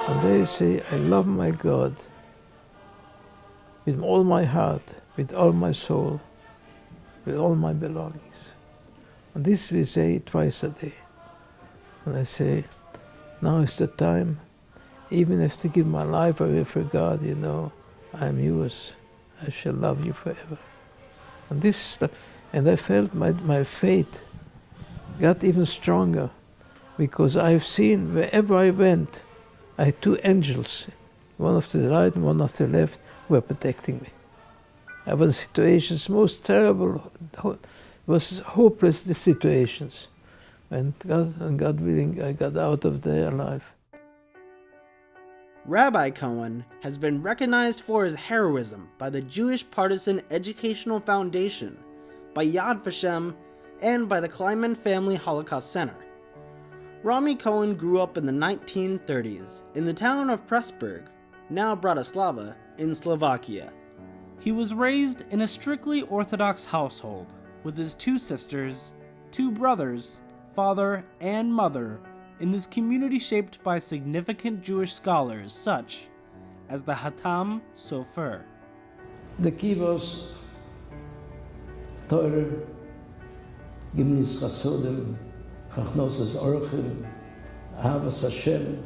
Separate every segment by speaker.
Speaker 1: And they say, I love my God with all my heart, with all my soul, with all my belongings. And this we say twice a day. And I say, now is the time, even if to give my life away for God, you know, I am yours. I shall love you forever. And I felt my faith got even stronger, because I've seen wherever I went, I had two angels, one of the right and one of the left, who were protecting me. I was in situations most terrible, was hopeless the situations. And God willing, I got out of there alive.
Speaker 2: Rabbi Cohn has been recognized for his heroism by the Jewish Partisan Educational Foundation, by Yad Vashem, and by the Kleiman Family Holocaust Center. Romi Cohn grew up in the 1930s in the town of Pressburg, now Bratislava, in Slovakia.
Speaker 3: He was raised in a strictly Orthodox household with his two sisters, two brothers, father, and mother in this community shaped by significant Jewish scholars such as the Hatam Sofer.
Speaker 1: The key was Torah, Gimnis Chasodim, Chachnosas Orchim, Ahavas Hashem,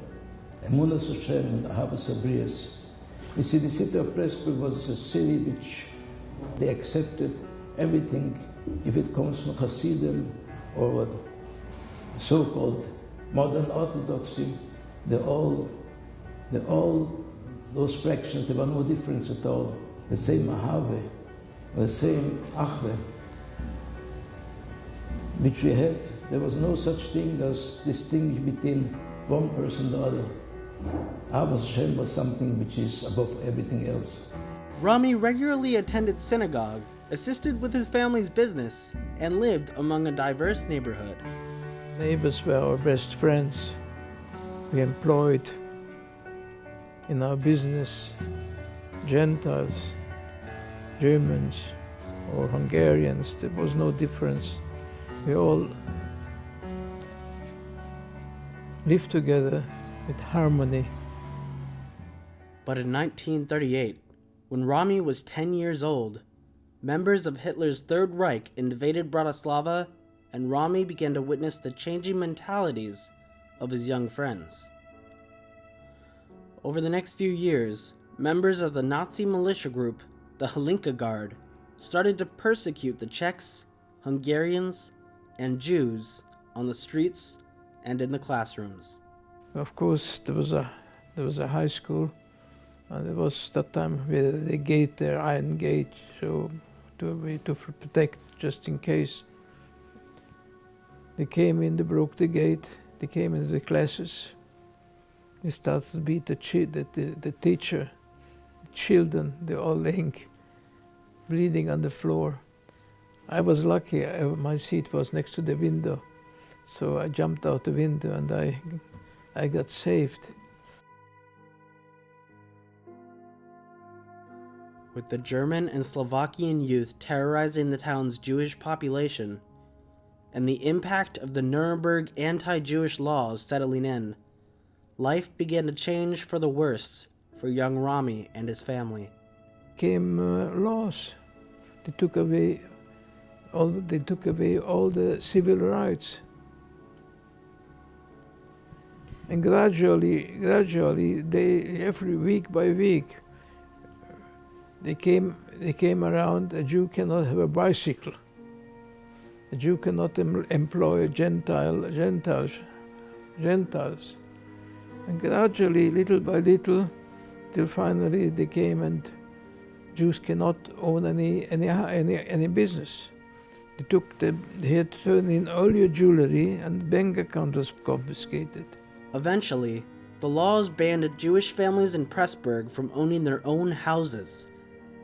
Speaker 1: Emunas Hashem, and Ahavas Abrias. You see, the city of Pressburg was a city which they accepted everything, if it comes from Hasidim or what so-called modern Orthodoxy, all those fractions, there were no difference at all. The same Ahave, the same Achve, which we had. There was no such thing as distinguish between one person and the other. Ahavas Hashem was something which is above everything else.
Speaker 2: Romi regularly attended synagogue, assisted with his family's business, and lived among a diverse neighborhood.
Speaker 1: Neighbors were our best friends. We employed in our business Gentiles, Germans, or Hungarians. There was no difference. We all lived together with harmony.
Speaker 2: But in 1938, when Romi was 10 years old, members of Hitler's Third Reich invaded Bratislava, and Romi began to witness the changing mentalities of his young friends. Over the next few years, members of the Nazi militia group, the Hlinka Guard, started to persecute the Czechs, Hungarians, and Jews on the streets and in the classrooms.
Speaker 1: Of course, there was a high school, and there was that time where the gate there, iron gate, so to protect just in case. They came in, they broke the gate, they came into the classes. They started to beat the teacher, the children, they all laying, bleeding on the floor. I was lucky, my seat was next to the window, so I jumped out the window and I got saved.
Speaker 2: With the German and Slovakian youth terrorizing the town's Jewish population, and the impact of the Nuremberg anti-Jewish laws settling in, life began to change for the worse for young Romi and his family.
Speaker 1: Came laws. They took away all the civil rights. And gradually, every week by week, they came around. A Jew cannot have a bicycle. A Jew cannot employ Gentiles. And gradually, little by little, till finally they came and Jews cannot own any business. They had to turn in all your jewelry, and bank account was confiscated.
Speaker 2: Eventually, the laws banned Jewish families in Pressburg from owning their own houses,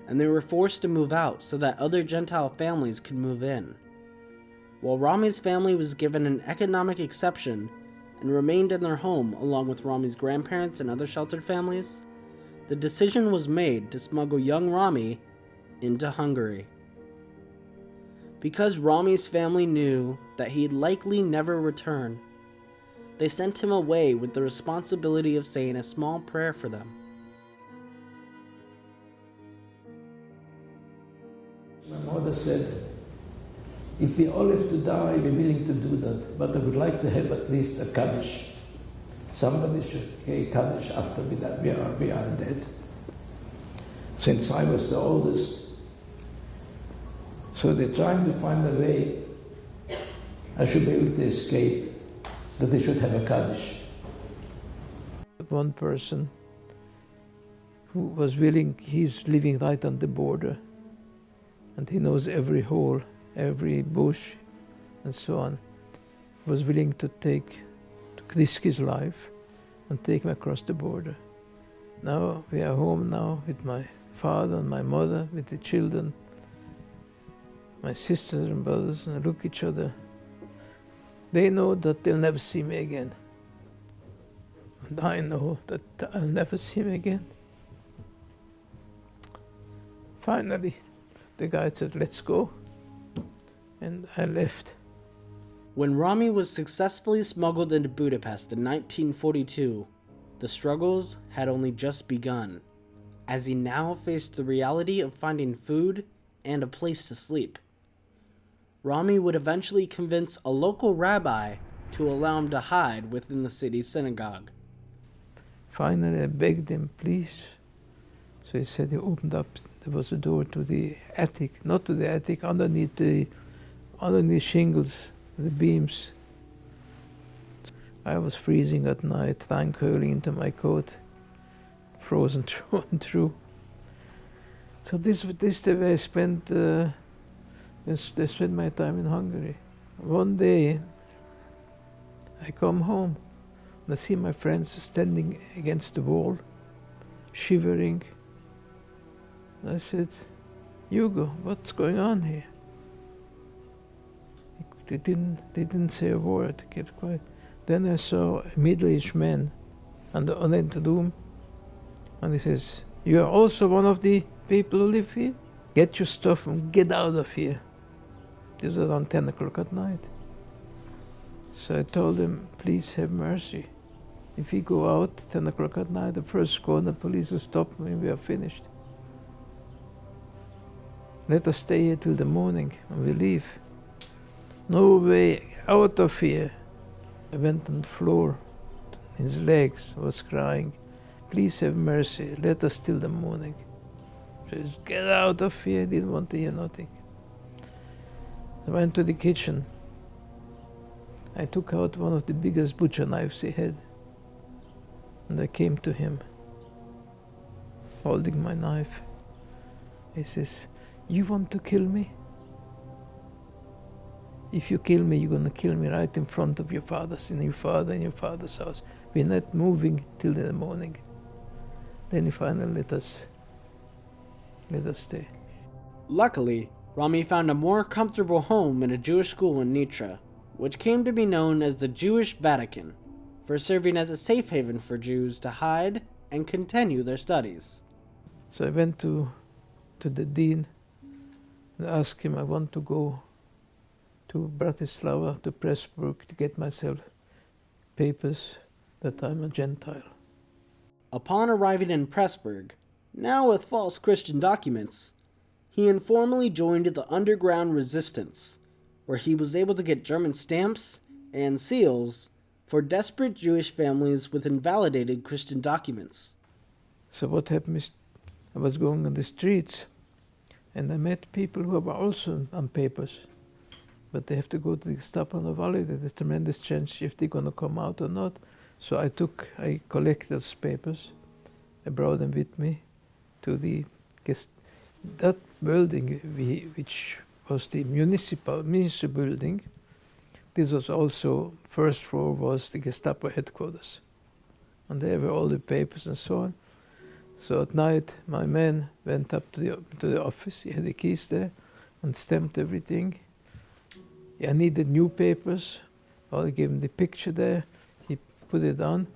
Speaker 2: and they were forced to move out so that other Gentile families could move in. While Romi's family was given an economic exception and remained in their home along with Romi's grandparents and other sheltered families, the decision was made to smuggle young Romi into Hungary. Because Romi's family knew that he'd likely never return, they sent him away with the responsibility of saying a small prayer for them.
Speaker 1: My mother said, if we all have to die, we're willing to do that, but I would like to have at least a Kaddish. Somebody should say Kaddish after we are dead. Since I was the oldest, so they're trying to find a way I should be able to escape, that they should have a Kaddish.
Speaker 4: One person who was willing, he's living right on the border, and he knows every hole, every bush, and so on, was willing to risk his life and take me across the border. Now we are home now with my father and my mother, with the children, my sisters and brothers, and I look at each other. They know that they'll never see me again. And I know that I'll never see him again. Finally, the guy said, let's go. And I left.
Speaker 2: When Romi was successfully smuggled into Budapest in 1942, the struggles had only just begun, as he now faced the reality of finding food and a place to sleep. Romi would eventually convince a local rabbi to allow him to hide within the city's synagogue.
Speaker 4: Finally, I begged him, please. So he said he opened up, there was a door to the attic, not to the attic, underneath shingles, the beams. I was freezing at night, tongue curling into my coat, frozen through and through. So this is the way I spent my time in Hungary. One day, I come home and I see my friends standing against the wall, shivering. And I said, Hugo, what's going on here? They didn't say a word, they kept quiet. Then I saw a middle-aged man on the room, and he says, you are also one of the people who live here? Get your stuff and get out of here. This was around 10 o'clock at night. So I told him, please have mercy. If we go out 10 o'clock at night, the first call, the police will stop me, we are finished. Let us stay here till the morning and we leave. No way out of here. I went on the floor, his legs, was crying, please have mercy, let us till the morning. Says, get out of here, didn't want to hear nothing. I went to the kitchen. I took out one of the biggest butcher knives he had, and I came to him, holding my knife. He says, you want to kill me? If you kill me, you're going to kill me right in front of your fathers, and your father and your father's house. We're not moving till the morning. Then he finally let us stay.
Speaker 2: Luckily, Romi found a more comfortable home in a Jewish school in Nitra, which came to be known as the Jewish Vatican, for serving as a safe haven for Jews to hide and continue their studies.
Speaker 4: So I went to the dean and asked him, I want to go to Bratislava, to Pressburg, to get myself papers that I'm a Gentile.
Speaker 2: Upon arriving in Pressburg, now with false Christian documents, he informally joined the underground resistance, where he was able to get German stamps and seals for desperate Jewish families with invalidated Christian documents.
Speaker 4: So what happened is, I was going on the streets, and I met people who were also on papers, but they have to go to the Gestapo on a holiday. There's a tremendous chance if they're going to come out or not. So I collected those papers, I brought them with me to that building, which was the municipal building. This was also, first floor was the Gestapo headquarters. And there were all the papers and so on. So at night, my man went up to the office, he had the keys there, and stamped everything. I needed new papers. I gave him the picture there, he put it on,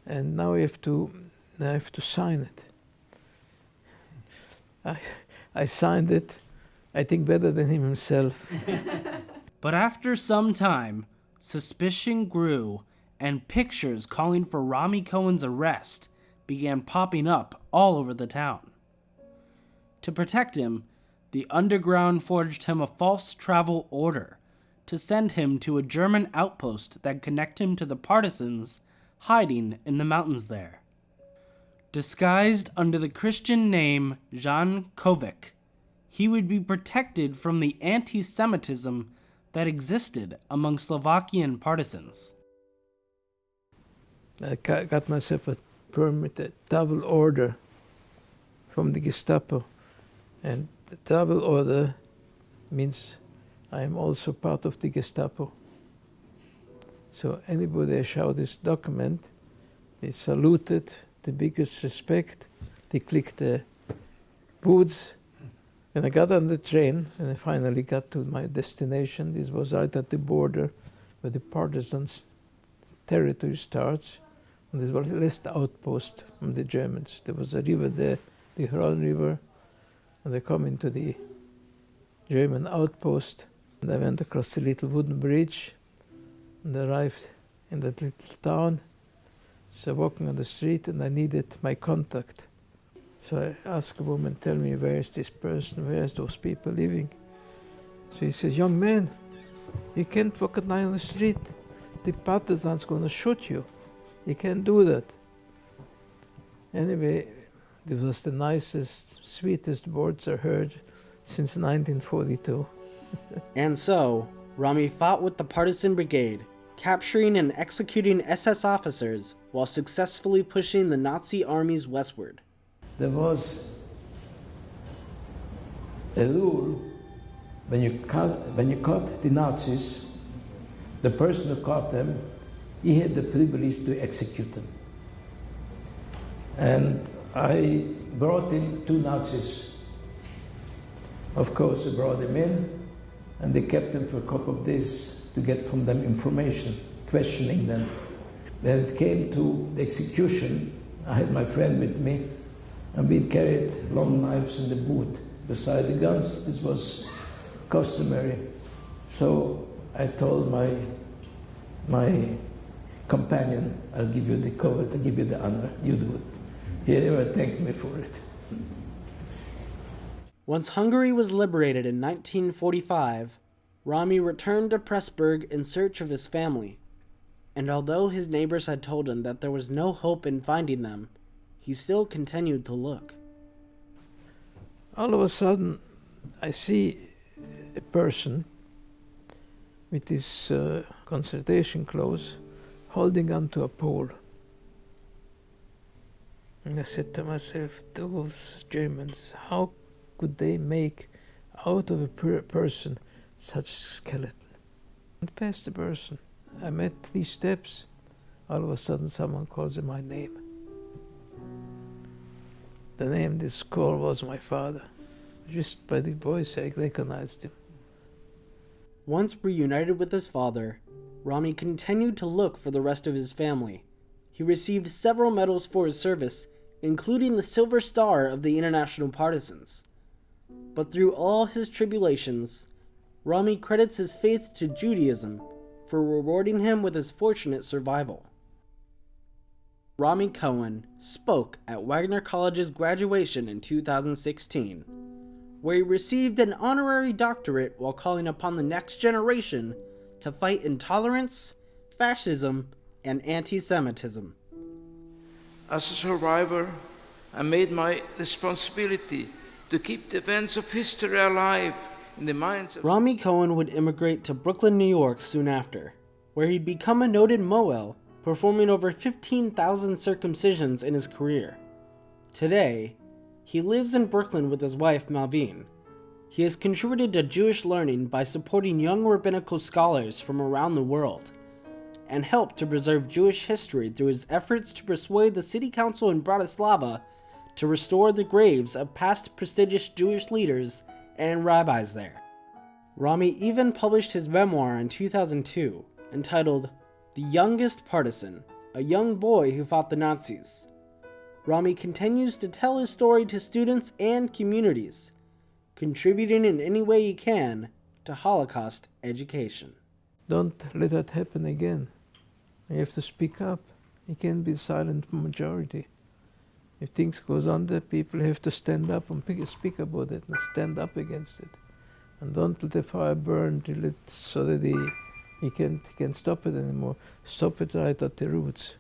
Speaker 4: and now I have to sign it. I signed it, I think better than him himself.
Speaker 3: But after some time, suspicion grew, and pictures calling for Romi Cohn's arrest began popping up all over the town. To protect him, the underground forged him a false travel order to send him to a German outpost that connected him to the partisans hiding in the mountains there. Disguised under the Christian name Jan Kovic, he would be protected from the anti-Semitism that existed among Slovakian partisans.
Speaker 4: I got myself a permit, a travel order from the Gestapo. And the travel order means I am also part of the Gestapo. So anybody I show this document, they saluted, the biggest respect, they clicked the boots, and I got on the train, and I finally got to my destination. This was right at the border where the partisans' territory starts, and this was the last outpost from the Germans. There was a river there, the Hron River, and I come into the German outpost, and I went across the little wooden bridge, and arrived in that little town. So walking on the street, and I needed my contact. So I asked a woman, tell me, where is this person, where is those people living? So he says, young man, you can't walk at night on the street. The partisans going to shoot you. You can't do that. Anyway, this was the nicest, sweetest words I heard since 1942.
Speaker 2: And so, Romi fought with the partisan brigade, capturing and executing SS officers while successfully pushing the Nazi armies westward.
Speaker 1: There was a rule when you caught the Nazis, the person who caught them, he had the privilege to execute them. And I brought in 2 Nazis. Of course, I brought them in, and they kept them for a couple of days to get from them information, questioning them. When it came to the execution, I had my friend with me, and we carried long knives in the boot beside the guns. This was customary. So I told my companion, I'll give you the cover, I'll give you the honor, you do it. He never thanked me for it.
Speaker 2: Once Hungary was liberated in 1945, Romi returned to Pressburg in search of his family. And although his neighbors had told him that there was no hope in finding them, he still continued to look.
Speaker 4: All of a sudden, I see a person with his concentration clothes holding onto a pole. And I said to myself, those Germans, how could they make out of a person such a skeleton? And past the person, I met 3 steps. All of a sudden, someone calls him my name. The name this call was my father. Just by the voice, I recognized him.
Speaker 2: Once reunited with his father, Romi continued to look for the rest of his family. He received several medals for his service, including the Silver Star of the International Partisans. But through all his tribulations, Romi credits his faith to Judaism for rewarding him with his fortunate survival. Romi Cohn spoke at Wagner College's graduation in 2016, where he received an honorary doctorate while calling upon the next generation to fight intolerance, fascism, and anti-Semitism.
Speaker 5: As a survivor, I made my responsibility to keep the events of history alive in the minds of...
Speaker 2: Romi Cohn would immigrate to Brooklyn, New York soon after, where he'd become a noted Moel, performing over 15,000 circumcisions in his career. Today, he lives in Brooklyn with his wife, Malvine. He has contributed to Jewish learning by supporting young rabbinical scholars from around the world, and helped to preserve Jewish history through his efforts to persuade the city council in Bratislava to restore the graves of past prestigious Jewish leaders and rabbis there. Romi even published his memoir in 2002, entitled The Youngest Partisan, a young boy who fought the Nazis. Romi continues to tell his story to students and communities, contributing in any way he can to Holocaust education.
Speaker 4: Don't let that happen again. You have to speak up. You can't be a silent majority. If things goes on there, people have to stand up and speak about it and stand up against it. And don't let the fire burn till so that he can't stop it anymore. Stop it right at the roots.